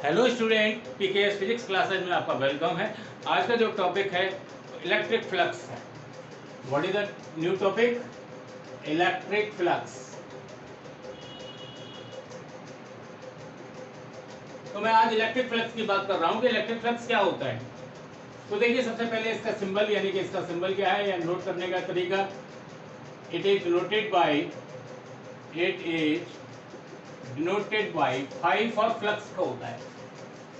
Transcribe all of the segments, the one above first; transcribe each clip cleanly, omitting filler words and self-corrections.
Hello student, PKS physics classes में आपका welcome है। आज का जो टॉपिक है इलेक्ट्रिक फ्लक्स है। What is the new topic? Electric flux. तो मैं आज इलेक्ट्रिक फ्लक्स की बात कर रहा हूँ कि इलेक्ट्रिक फ्लक्स क्या होता है। तो देखिए, सबसे पहले इसका सिंबल यानी कि इसका सिंबल क्या है या नोट करने का तरीका। It is denoted by phi for flux का होता है।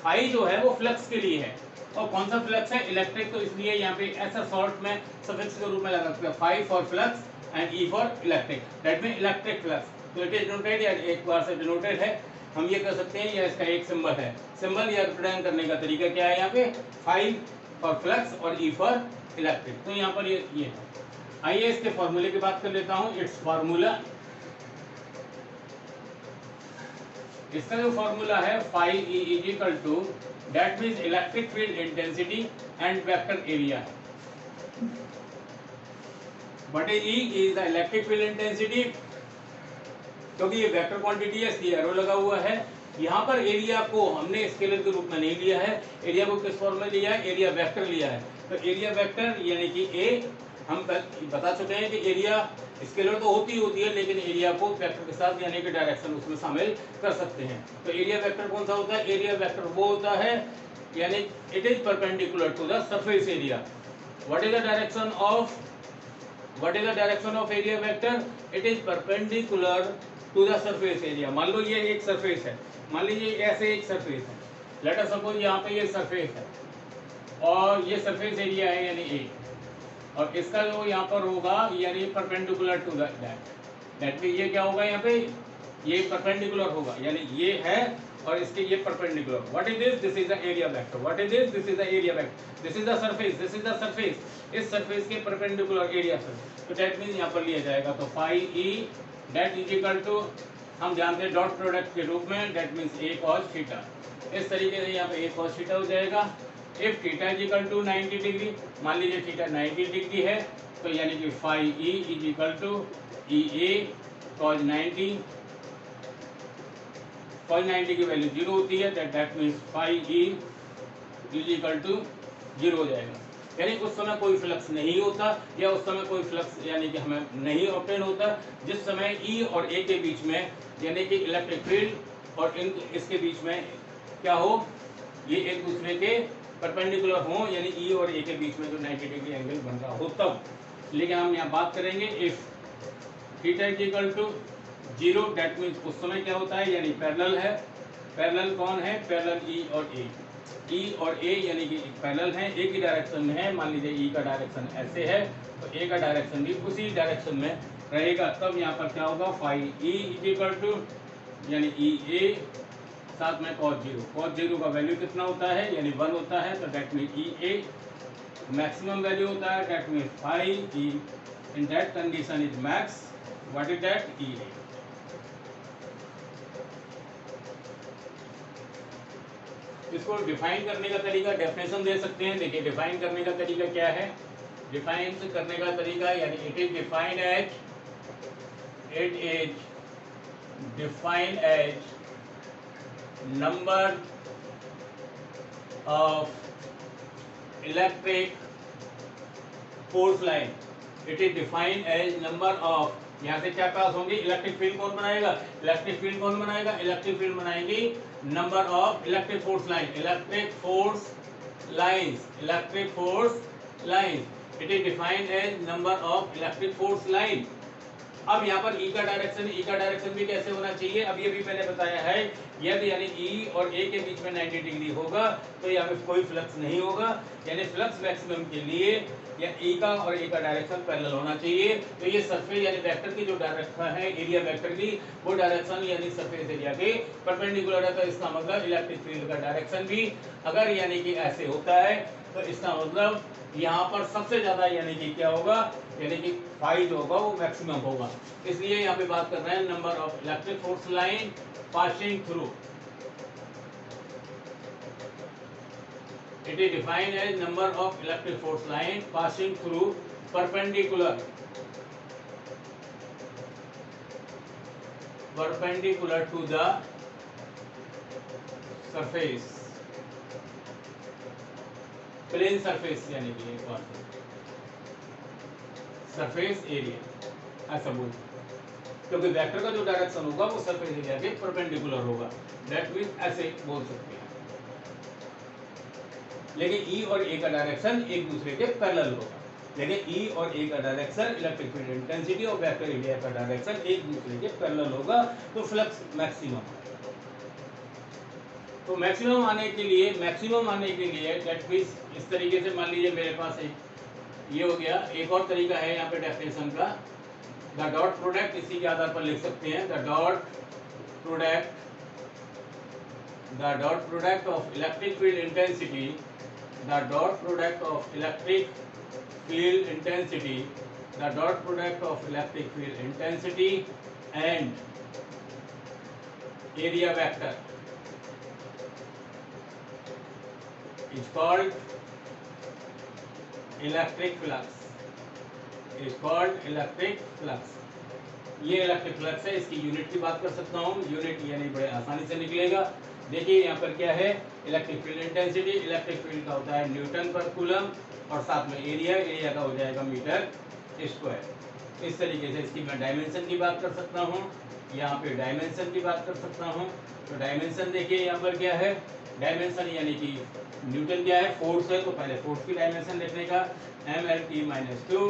फाई जो है वो फ्लक्स के लिए है। और कौन सा फ्लक्स है? इलेक्ट्रिक। तो इसलिए यहाँ पे ऐसा शॉर्ट में सफिक्स के रूप में लगा सकते हैं, phi for flux and E for electric. That mean electric flux. तो इट इज डिनोटेड या एक बार से डिनोटेड है, हम ये कर सकते हैं, या इसका एक सिंबल है। सिंबल या रिप्रेजेंट करने का तरीका क्या है यहाँ पे? फाई फॉर फ्लक्स और ई फॉर इलेक्ट्रिक। तो यहाँ पर ये है। आइए इसके फॉर्मूले की बात कर लेता हूँ। इट्स फॉर्मूला, इसका जो फॉर्मूला है phi E is equal to, that means electric field intensity and vector area. What is E? Is the electric field intensity, क्योंकि ये वेक्टर क्वांटिटी है इसलिए एरो लगा हुआ है। यहाँ पर एरिया को हमने स्केलर के रूप में नहीं लिया है। एरिया को किस फॉर्म में लिया है? एरिया वेक्टर लिया है। तो एरिया वेक्टर यानी कि ए, हम बता चुके हैं कि एरिया स्केलर तो होती है, लेकिन एरिया को वेक्टर के साथ यानी कि डायरेक्शन उसमें शामिल कर सकते हैं। तो एरिया वेक्टर कौन सा होता है? एरिया वेक्टर वो होता है यानी it is perpendicular to the surface area. What is the direction of area vector? It is perpendicular to the surface area. मान लो ये एक सरफेस है, मान लीजिए ऐसे एक सरफेस है, लेट अस सपोज यहाँ पे ये सरफेस है और ये सरफेस एरिया है यानी ए, और इसका जो यहाँ पर होगा यानी परपेंडिकुलर टू दैट मीन ये क्या होगा यहाँ पे? ये परपेंडिकुलर होगा यानी ये है और इसके ये perpendicular. What is this? This is the area vector. What is this? This is the area vector. This is the surface, this is the surface, इस सरफेस के परपेंडिकुलर एरिया से। तो दैट मीन यहाँ पर लिया जाएगा तो phi E that is equal to, हम जानते हैं डॉट प्रोडक्ट के रूप में, that means A cos theta. इस तरीके से यहाँ पे ए कॉस थीटा हो जाएगा। If theta is equal to 90 degree, मान लीजिए थीटा 90 डिग्री है, तो यानी कि phi E is equal to E A cos 90। Cos 90 की वैल्यू 0 होती है, that means phi E is equal to 0 हो जाएगा। यानी उस समय कोई फ्लक्स नहीं होता, या उस समय कोई फ्लक्स यानी कि हमें नहीं ऑब्टेन होता जिस समय ई और ए के बीच में यानी कि इलेक्ट्रिक फील्ड और इसके बीच में क्या हो, ये एक दूसरे के परपेंडिकुलर हो, यानी ई और ए के बीच में जो 90 डिग्री एंगल बन रहा हो तब। लेकिन हम यहाँ बात करेंगे if theta is equal to 0, that means उस समय क्या होता है, यानी पैरेलल है। पैरेलल कौन है? पैरेलल ई और ए। ई और ए यानी कि पैरेलल है, एक ही डायरेक्शन में है। मान लीजिए ई का डायरेक्शन ऐसे है तो ए का डायरेक्शन भी उसी डायरेक्शन में रहेगा। तब यहाँ पर क्या होगा? Phi E is equal to यानी ई ए साथ में cos 0। cos 0 का वैल्यू कितना होता है? यानी 1 होता है। तो that mean E A maximum value होता है, that mean phi E in that condition is max. What is that? E A. इसको डिफाइन करने का तरीका, डेफिनेशन दे सकते हैं। देखिए डिफाइन करने का तरीका क्या है? डिफाइन करने का तरीका यानी it is defined as number of electric force line. It is defined as number of, यहाँ से क्या पास होंगे? इलेक्ट्रिक फील्ड कौन बनाएगा? इलेक्ट्रिक फील्ड कौन बनाएगा? इलेक्ट्रिक फील्ड बनाएंगे number of electric force line. Electric force lines it is defined as number of electric force line. अब यहाँ पर ई का डायरेक्शन भी कैसे होना चाहिए? अब ये भी मैंने बताया है, यदि यानी ई और ए के बीच में 90 डिग्री होगा तो यहाँ पे कोई फ्लक्स नहीं होगा, यानी फ्लक्स मैक्सिमम के लिए या ई का और ए का डायरेक्शन पैरेलल होना चाहिए। तो ये सरफेस यानी वेक्टर की जो डायरेक्शन है, एरिया वेक्टर की, वो डायरेक्शन यानी सरफेस एरिया के परपेंडिकुलर है। तो इसका मतलब इलेक्ट्रिक फील्ड का डायरेक्शन भी अगर यानी कि ऐसे होता है तो इसका मतलब यहाँ पर सबसे ज्यादा यानी कि क्या होगा, यानी कि फाई जो होगा वो मैक्सिमम होगा। इसलिए यहाँ पे बात कर रहे हैं number of electric force line passing through. It is defined as number of electric force line passing through perpendicular to the surface, plane surface यानी कि एक बार सरफेस एरिया ऐसा बोल, क्योंकि वेक्टर का जो डायरेक्शन होगा वो सरफेस एरिया के परपेंडिकुलर होगा, दैट मीन्स ऐसे बोल सकते हैं। लेकिन ई और ए का डायरेक्शन एक दूसरे के पैरेलल होगा, लेकिन ई और ए का डायरेक्शन इलेक्ट्रिक फील्ड इंटेंसिटी और वेक्टर एरिया का डायरेक्शन एक दूसरे के पैरेलल होगा, तो फ्लक्स मैक्सिमम। तो मैक्सिमम आने के लिए दैट मीन्स इस तरीके से मान लीजिए मेरे पास एक ये हो गया। एक और तरीका है यहाँ पे डेफिनेशन का, द डॉट प्रोडक्ट, इसी के आधार पर लिख सकते हैं the dot product of electric field intensity, the dot product of electric field intensity, the dot product of electric field intensity and area vector is called electric flux, is called electric flux। ये electric flux है, इसकी unit की बात कर सकता हूँ, unit यानी बड़े आसानी से निकलेगा। देखिए यहाँ पर क्या है, electric field intensity, electric field का होता है न्यूटन पर कूलम, और साथ में एरिया का हो जाएगा मीटर स्क्वायर। इस तरीके से इसकी मैं डायमेंशन की बात कर सकता हूँ, यहाँ पे डायमेंशन की बात कर सकता हूँ। तो डायमेंशन देखिए यहाँ पर क्या है, डायमेंशन यानी कि न्यूटन क्या है, फोर्स है, तो पहले फोर्स की डायमेंशन लिखने का mLT-2,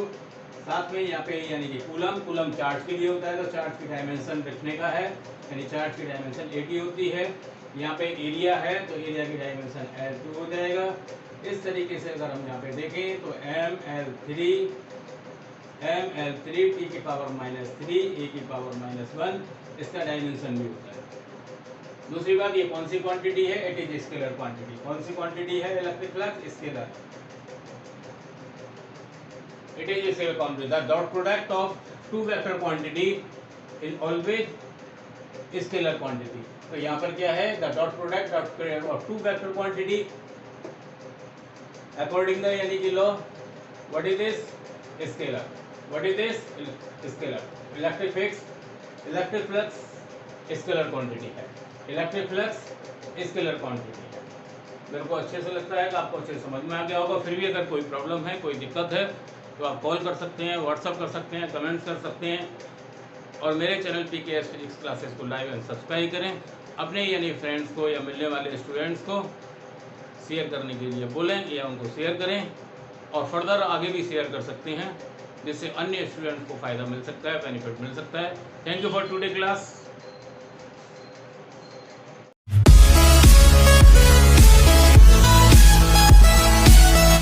साथ में यहाँ पे यानी कि कूलम चार्ज के लिए होता है, तो चार्ज की डायमेंशन लिखने का है, यानी चार्ज की डायमेंशन 80 होती है। यहाँ पे एरिया है तो एरिया की डायमेंशन L2 हो जाएगा। इस तरीके से अगर हम यहाँ पे देखें तो mL3 t की पावर -3 a की पावर -1 इसका डायमेंशन भी होता है। दूसरी बात, ये कौन सी क्वांटिटी है, इट इज स्केलर क्वांटिटी। कौन सी क्वांटिटी है electric flux, scalar, it is scalar quantity. The dot product of two vector quantity is always scalar quantity. तो यहाँ पर क्या है, the dot product of two vector quantity according the यानी कि law, what is this, scalar, what is this, scalar. Electric flux scalar quantity है, electric flux scalar quantity है। मेरे को अच्छे से लगता है कि आपको अच्छे से समझ में आ गया होगा। फिर भी अगर कोई प्रॉब्लम है, कोई दिक्कत है, तो आप कॉल कर सकते हैं, व्हाट्सअप कर सकते हैं, कमेंट्स कर सकते हैं, और मेरे चैनल PKS फिजिक्स क्लासेस को लाइक एंड सब्सक्राइब करें। अपने यानी फ्रेंड्स को या मिलने वाले स्टूडेंट्स को शेयर करने के लिए बोलें या उनको शेयर करें, और फर्दर आगे भी शेयर कर सकते हैं, जिससे अन्य स्टूडेंट्स को फ़ायदा मिल सकता है, बेनिफिट मिल सकता है। Thank you for today class.